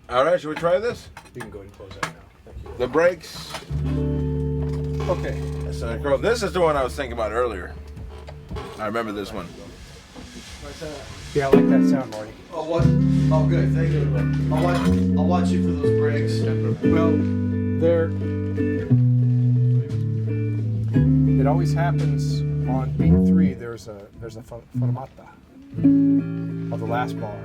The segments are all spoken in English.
All right, should we try this? You can go ahead and close that now. Thank you. The brakes. Okay. This is the one I was thinking about earlier. I remember this one. Yeah, I like that sound, Marty. Oh, what? Oh, good. Thank you. I'll watch you for those brakes. Well, it always happens on beat 3. There's a fermata of the last bar.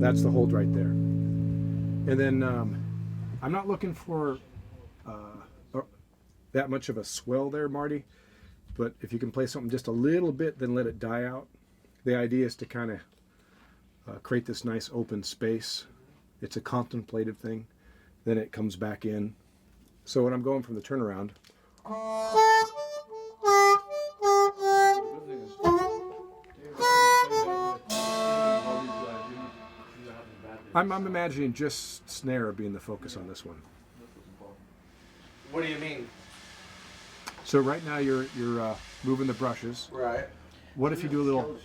That's the hold right there. And then I'm not looking for that much of a swell there, Marty. But if you can play something just a little bit, then let it die out. The idea is to kind of create this nice open space. It's a contemplative thing. Then it comes back in. So when I'm going from the turnaround, I'm imagining just snare being the focus on this one. What do you mean? So right now you're moving the brushes. Right. What if you do a little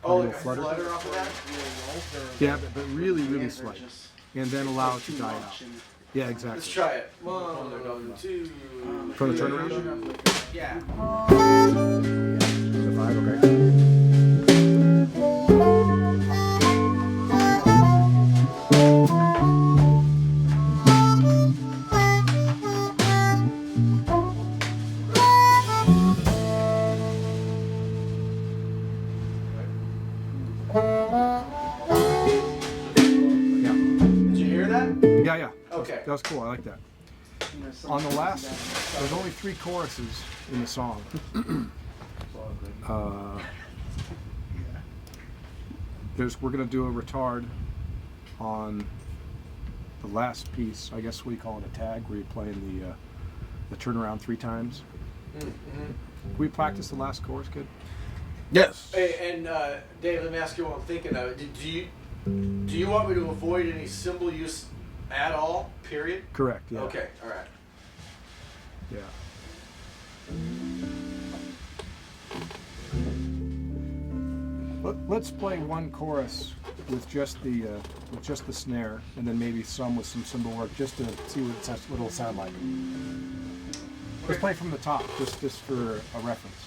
Oh, little like a flutter? flutter off of that? Yeah, but really, really slight. And then allow it to die out. Yeah, exactly. Let's try it. 1, 2. From the turnaround? Yeah. The 5, okay. Yeah. Okay. That was cool. I like that. On the last, there's only 3 choruses in the song. We're going to do a retard on the last piece. I guess we call it a tag, where you're playing the turnaround 3 times. Can we practice the last chorus, kid? Yes. Hey, and Dave, let me ask you what I'm thinking of. Do you want me to avoid any cymbal use at all? Period. Correct. Yeah. Okay. All right. Yeah. Let's play one chorus with just the snare, and then maybe some with some cymbal work, just to see what it'll sound like. Let's play from the top, just for a reference.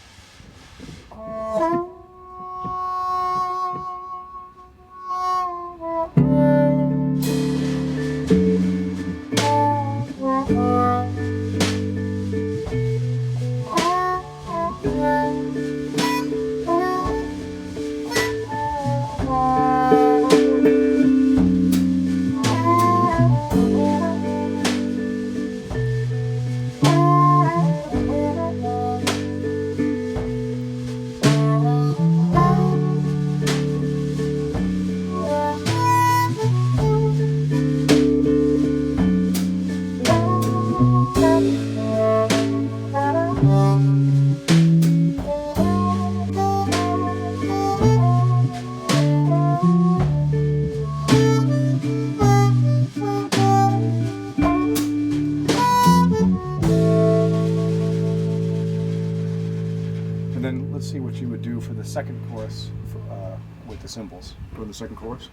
And then let's see what you would do for the second chorus with the cymbals. For the second chorus.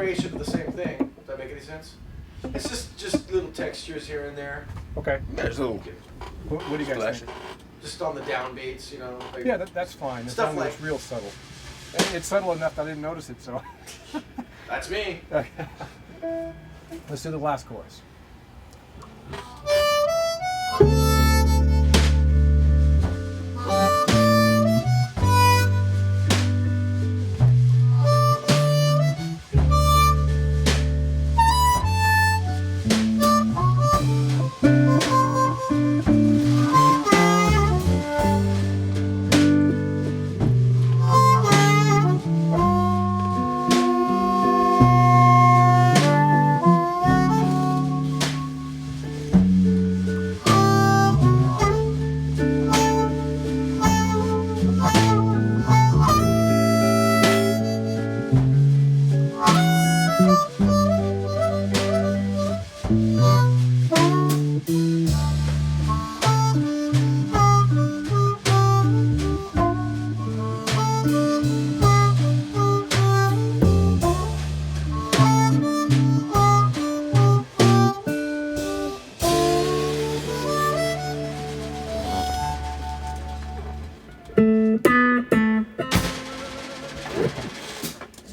variation of the same thing. Does that make any sense? It's just little textures here and there. Okay. There's a little. What do you guys Splash. think? Just on the downbeats, you know. Like, Yeah, that's fine. It's Stuff like- it's real subtle. And it's subtle enough that I didn't notice it, so. That's me. Let's do the last chorus.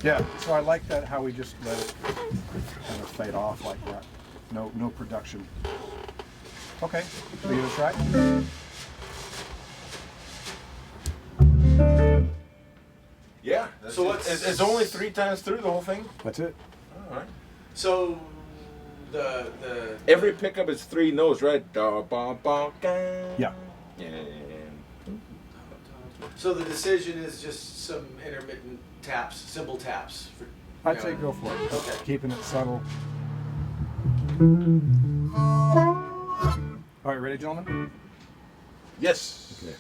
Yeah, so I like that how we just let it kind of fade off like that. No production. Okay, should we give it a try? Yeah. So what's- it's only 3 times through the whole thing. That's it. All right. So the Every pickup is 3 notes, right? Da, ba, ba, ga. Yeah. So the decision is just some intermittent taps, cymbal taps. For, I'd you say know. go for it. Okay. Keeping it subtle. All right, ready, gentlemen? Yes. Okay.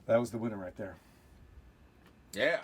That was the winner right there. Yeah.